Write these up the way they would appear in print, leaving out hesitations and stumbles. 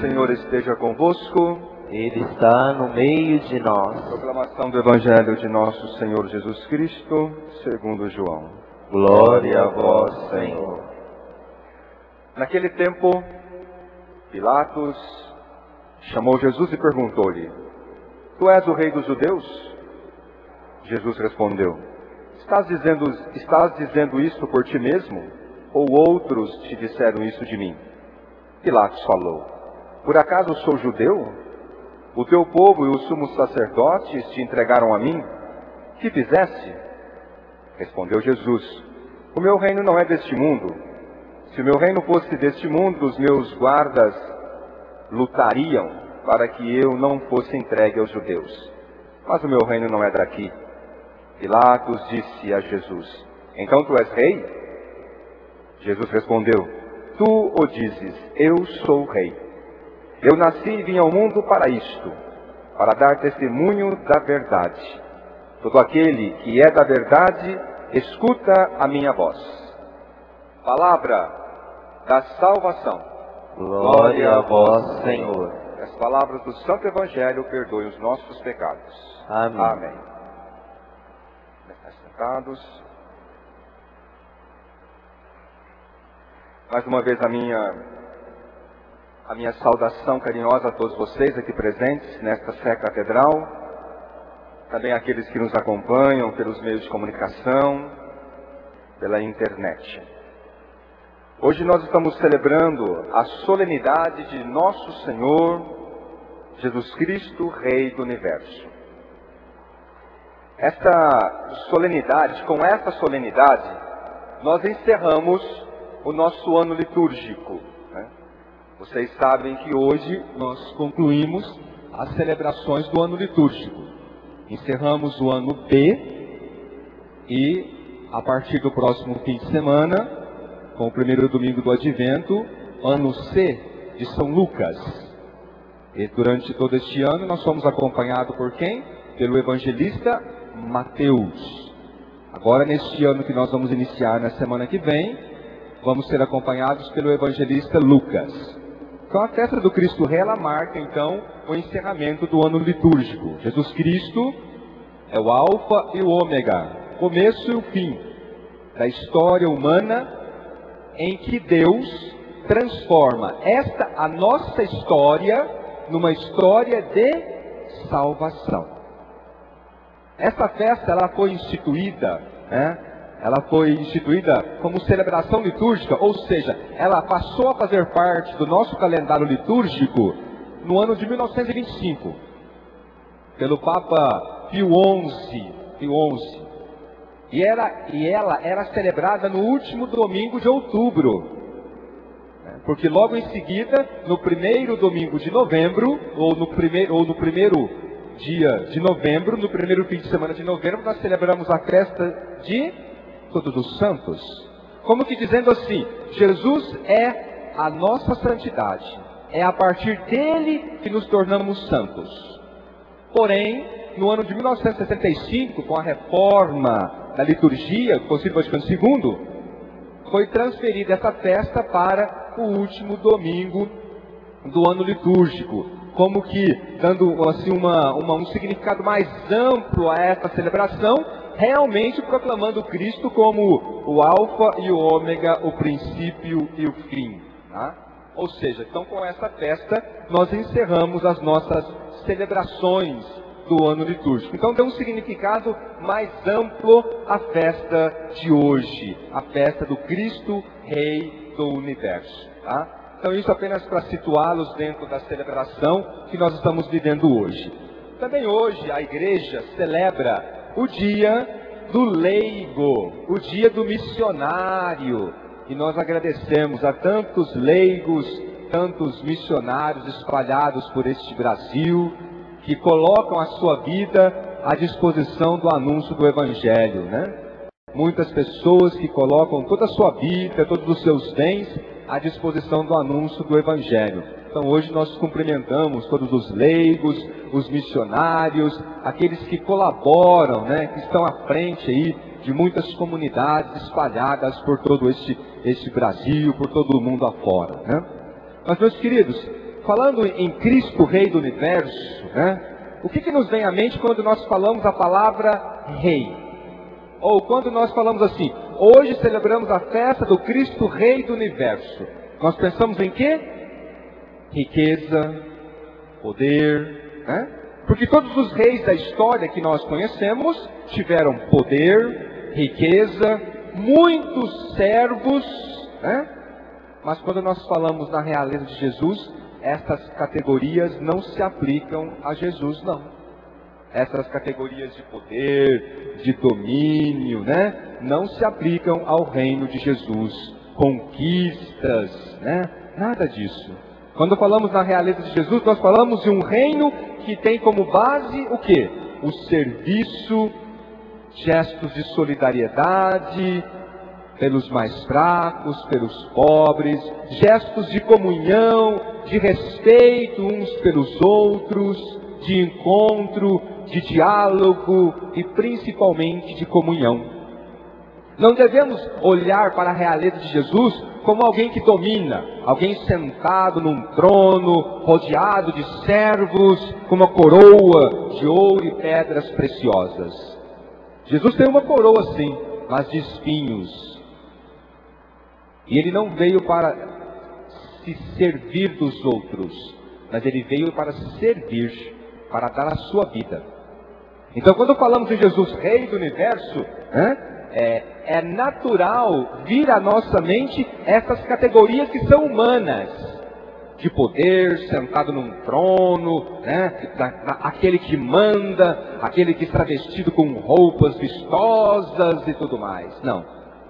Senhor esteja convosco. Ele está no meio de nós. Proclamação do Evangelho de nosso Senhor Jesus Cristo, segundo João. Glória a vós, Senhor. Naquele tempo, Pilatos chamou Jesus e perguntou-lhe: Tu és o rei dos judeus? Jesus respondeu: Estás dizendo isto por ti mesmo? Ou outros te disseram isso de mim? Pilatos falou: Por acaso sou judeu? O teu povo e os sumos sacerdotes te entregaram a mim? Que fizeste? Respondeu Jesus: O meu reino não é deste mundo. Se o meu reino fosse deste mundo, os meus guardas lutariam para que eu não fosse entregue aos judeus. Mas o meu reino não é daqui. Pilatos disse a Jesus: Então tu és rei? Jesus respondeu: Tu o dizes, eu sou rei. Eu nasci e vim ao mundo para isto, para dar testemunho da verdade. Todo aquele que é da verdade, escuta a minha voz. Palavra da salvação. Glória a vós, Senhor. As palavras do Santo Evangelho perdoem os nossos pecados. Amém. Amém. Sentados. Mais uma vez a minha saudação carinhosa a todos vocês aqui presentes nesta Sé Catedral, também aqueles que nos acompanham pelos meios de comunicação, pela internet. Hoje nós estamos celebrando a solenidade de Nosso Senhor Jesus Cristo, Rei do Universo. Com essa solenidade, nós encerramos o nosso ano litúrgico. Vocês sabem que hoje nós concluímos as celebrações do ano litúrgico. Encerramos o ano B e, a partir do próximo fim de semana, com o primeiro domingo do Advento, ano C de São Lucas. E durante todo este ano nós somos acompanhados por quem? Pelo evangelista Mateus. Agora, neste ano que nós vamos iniciar na semana que vem, vamos ser acompanhados pelo evangelista Lucas. Então a festa do Cristo Rei, ela marca então o encerramento do ano litúrgico. Jesus Cristo é o alfa e o ômega, o começo e o fim da história humana, em que Deus transforma a nossa história numa história de salvação. Essa festa ela foi instituída, ela foi instituída como celebração litúrgica, ou seja, ela passou a fazer parte do nosso calendário litúrgico no ano de 1925, pelo Papa Pio XI. E ela era celebrada no último domingo de outubro, porque logo em seguida, no primeiro domingo de novembro, ou no primeiro dia de novembro, no primeiro fim de semana de novembro, nós celebramos a festa de Todos os Santos, como que dizendo assim: Jesus é a nossa santidade, é a partir dele que nos tornamos santos. Porém, no ano de 1965, com a reforma da liturgia do Concílio Vaticano II, foi transferida essa festa para o último domingo do ano litúrgico, como que dando assim um significado mais amplo a essa celebração, realmente proclamando Cristo como o alfa e o ômega, o princípio e o fim. Ou seja, então com essa festa nós encerramos as nossas celebrações do ano litúrgico. Então deu um significado mais amplo à festa de hoje, a festa do Cristo Rei do Universo. Então isso apenas para situá-los dentro da celebração que nós estamos vivendo hoje. Também hoje a igreja celebra o dia do leigo, o dia do missionário. E nós agradecemos a tantos leigos, tantos missionários espalhados por este Brasil, que colocam a sua vida à disposição do anúncio do Evangelho, Muitas pessoas que colocam toda a sua vida, todos os seus bens à disposição do anúncio do Evangelho. Então hoje nós cumprimentamos todos os leigos, os missionários, aqueles que colaboram, que estão à frente aí de muitas comunidades espalhadas por todo este Brasil, por todo o mundo afora. Mas, meus queridos, falando em Cristo, Rei do Universo, né? O que nos vem à mente quando nós falamos a palavra Rei? Ou quando nós falamos assim, hoje celebramos a festa do Cristo, Rei do Universo. Nós pensamos em quê? Riqueza, poder, né? Porque todos os reis da história que nós conhecemos tiveram poder, riqueza, muitos servos, né? Mas quando nós falamos na realeza de Jesus, essas categorias não se aplicam a Jesus, não. Essas categorias de poder, de domínio, né? Não se aplicam ao reino de Jesus. Conquistas, né? Nada disso. Quando falamos na realeza de Jesus, nós falamos de um reino que tem como base o quê? O serviço, gestos de solidariedade pelos mais fracos, pelos pobres, gestos de comunhão, de respeito uns pelos outros, de encontro, de diálogo e principalmente de comunhão. Não devemos olhar para a realeza de Jesus como alguém que domina, alguém sentado num trono, rodeado de servos, com uma coroa de ouro e pedras preciosas. Jesus tem uma coroa sim, mas de espinhos. E ele não veio para se servir dos outros, mas ele veio para servir, para dar a sua vida. Então quando falamos de Jesus, Rei do Universo, é natural vir à nossa mente essas categorias que são humanas, de poder, sentado num trono, né? Aquele que manda, aquele que está vestido com roupas vistosas e tudo mais. Não,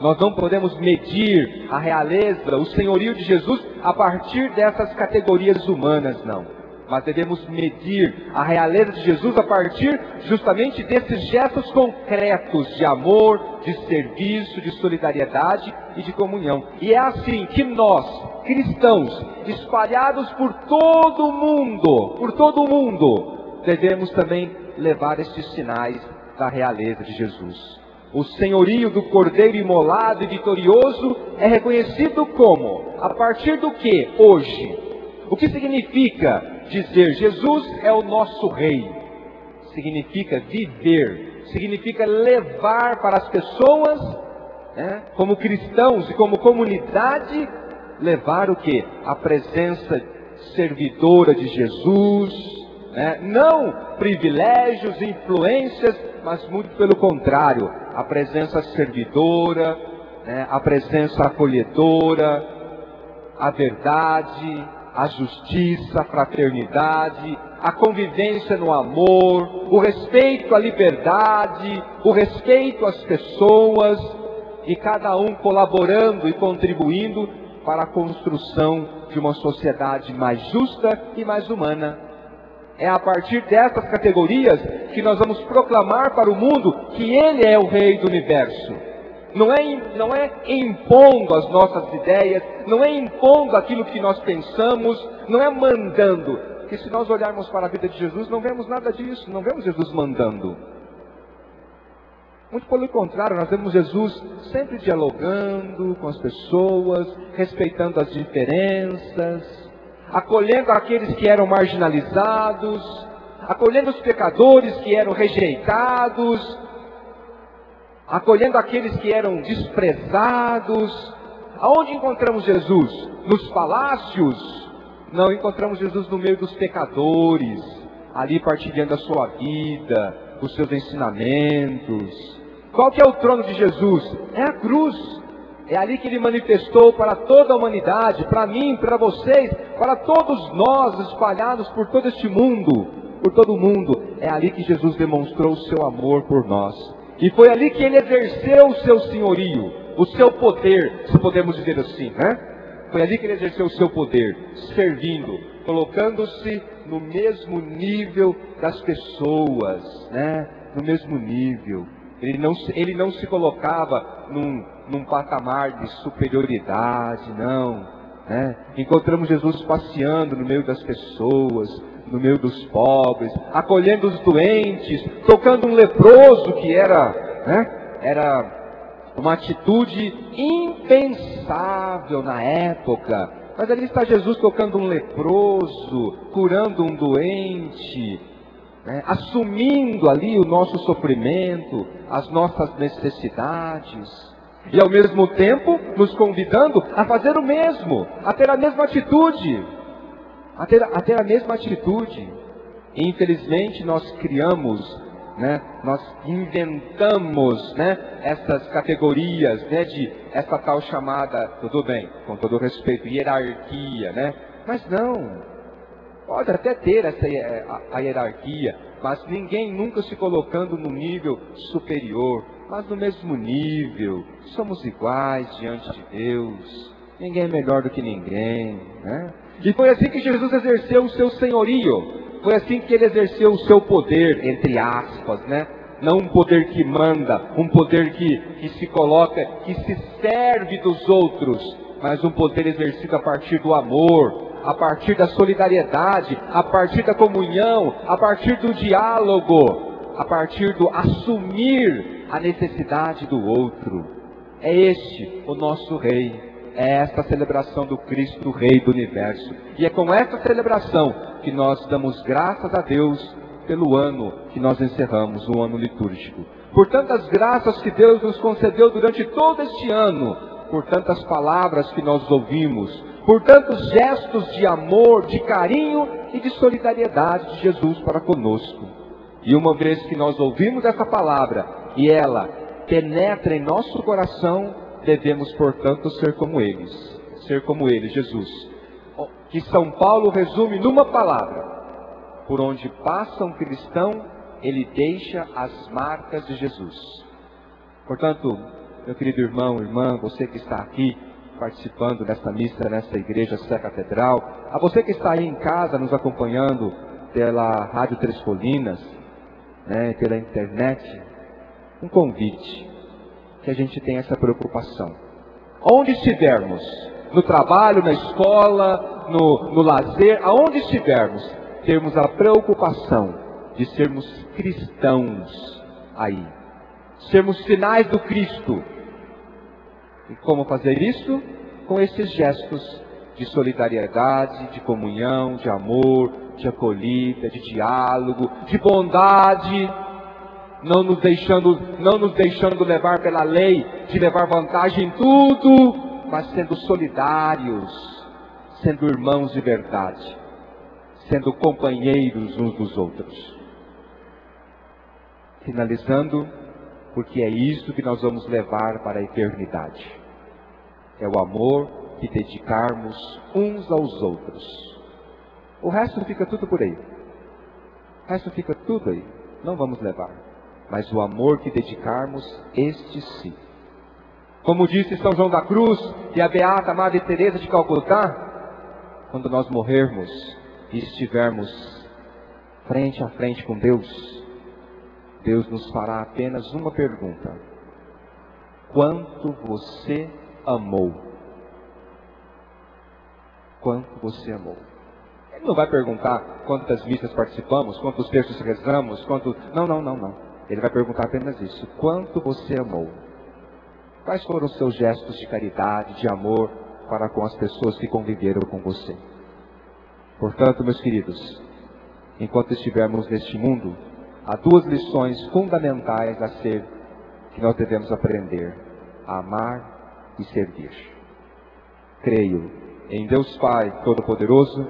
nós não podemos medir a realeza, o senhorio de Jesus a partir dessas categorias humanas, não. Mas devemos medir a realeza de Jesus a partir justamente desses gestos concretos de amor, de serviço, de solidariedade e de comunhão. E é assim que nós, cristãos, espalhados por todo o mundo, devemos também levar estes sinais da realeza de Jesus. O senhorio do Cordeiro imolado e vitorioso é reconhecido como? A partir do que hoje? O que significa dizer Jesus é o nosso Rei? Significa viver, significa levar para as pessoas, né, como cristãos e como comunidade, levar o que? A presença servidora de Jesus, né? Não privilégios, influências, mas muito pelo contrário, a presença servidora, né, a presença acolhedora, a verdade, a justiça, a fraternidade, a convivência no amor, o respeito à liberdade, o respeito às pessoas, e cada um colaborando e contribuindo para a construção de uma sociedade mais justa e mais humana. É a partir dessas categorias que nós vamos proclamar para o mundo que Ele é o Rei do Universo. Não é impondo as nossas ideias, não é impondo aquilo que nós pensamos, não é mandando. Porque se nós olharmos para a vida de Jesus, não vemos nada disso, não vemos Jesus mandando. Muito pelo contrário, nós vemos Jesus sempre dialogando com as pessoas, respeitando as diferenças, acolhendo aqueles que eram marginalizados, acolhendo os pecadores que eram rejeitados, acolhendo aqueles que eram desprezados. Aonde encontramos Jesus? Nos palácios? Não, encontramos Jesus no meio dos pecadores, ali partilhando a sua vida, os seus ensinamentos. Qual que é o trono de Jesus? É a cruz. É ali que Ele manifestou para toda a humanidade, para mim, para vocês, para todos nós espalhados por todo este mundo, por todo o mundo. É ali que Jesus demonstrou o seu amor por nós. E foi ali que Ele exerceu o seu senhorio, o seu poder, se podemos dizer assim, né? Foi ali que Ele exerceu o seu poder, servindo, colocando-se no mesmo nível das pessoas, né? No mesmo nível. Ele não se colocava num patamar de superioridade, não, né? Encontramos Jesus passeando no meio das pessoas, no meio dos pobres, acolhendo os doentes, tocando um leproso, que era uma atitude impensável na época. Mas ali está Jesus tocando um leproso, curando um doente, né? Assumindo ali o nosso sofrimento, as nossas necessidades. E ao mesmo tempo nos convidando a fazer o mesmo, a ter a mesma atitude. A ter a mesma atitude. E, infelizmente nós criamos, né, nós inventamos, né, essas categorias, né, de essa tal chamada, tudo bem, com todo respeito, hierarquia, né? Mas não, pode até ter a hierarquia, mas ninguém nunca se colocando no nível superior, mas no mesmo nível. Somos iguais diante de Deus, ninguém é melhor do que ninguém, né? E foi assim que Jesus exerceu o seu senhorio. Foi assim que ele exerceu o seu poder, entre aspas, né? Não um poder que manda, um poder que se coloca, que se serve dos outros, mas um poder exercido a partir do amor, a partir da solidariedade, a partir da comunhão, a partir do diálogo, a partir do assumir a necessidade do outro. É este o nosso Rei. É esta celebração do Cristo Rei do Universo. E é com esta celebração que nós damos graças a Deus pelo ano que nós encerramos, o ano litúrgico. Por tantas graças que Deus nos concedeu durante todo este ano, por tantas palavras que nós ouvimos, por tantos gestos de amor, de carinho e de solidariedade de Jesus para conosco. E uma vez que nós ouvimos essa palavra e ela penetra em nosso coração, devemos, portanto, ser como ele, Jesus. Que São Paulo resume numa palavra: por onde passa um cristão, ele deixa as marcas de Jesus. Portanto, meu querido irmão, irmã, você que está aqui participando desta missa, nesta igreja Sé Catedral, a você que está aí em casa nos acompanhando pela Rádio Três Colinas, né, pela internet, um convite. Que a gente tenha essa preocupação. Onde estivermos, no trabalho, na escola, no lazer, aonde estivermos, termos a preocupação de sermos cristãos aí. Sermos sinais do Cristo. E como fazer isso? Com esses gestos de solidariedade, de comunhão, de amor, de acolhida, de diálogo, de bondade. Não nos deixando levar pela lei, de levar vantagem em tudo, mas sendo solidários, sendo irmãos de verdade, sendo companheiros uns dos outros. Finalizando, porque é isso que nós vamos levar para a eternidade. É o amor que dedicarmos uns aos outros. O resto fica tudo por aí. O resto fica tudo aí. Não vamos levar. Mas o amor que dedicarmos, este sim. Como disse São João da Cruz e a beata Madre Teresa de Calcutá, quando nós morrermos e estivermos frente a frente com Deus, Deus nos fará apenas uma pergunta: quanto você amou? Quanto você amou? Ele não vai perguntar quantas missas participamos, quantos textos rezamos, Não. Ele vai perguntar apenas isso: quanto você amou? Quais foram os seus gestos de caridade, de amor para com as pessoas que conviveram com você? Portanto, meus queridos, enquanto estivermos neste mundo, há duas lições fundamentais que nós devemos aprender: a amar e servir. Creio em Deus Pai Todo-Poderoso,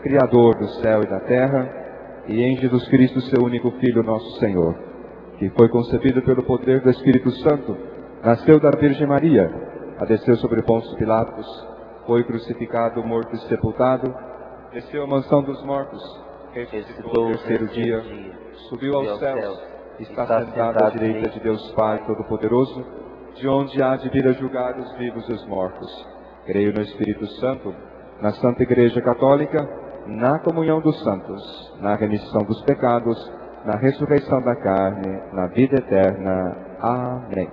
Criador do céu e da terra, e em Jesus Cristo, seu único Filho, nosso Senhor, que foi concebido pelo poder do Espírito Santo, nasceu da Virgem Maria, padeceu sobre Pôncio Pilatos, foi crucificado, morto e sepultado, desceu à mansão dos mortos, ressuscitou no terceiro dia, subiu aos céus, está sentado à direita de Deus Pai Todo-Poderoso, de onde há de vir a julgar os vivos e os mortos. Creio no Espírito Santo, na Santa Igreja Católica, na comunhão dos santos, na remissão dos pecados, na ressurreição da carne, na vida eterna. Amém.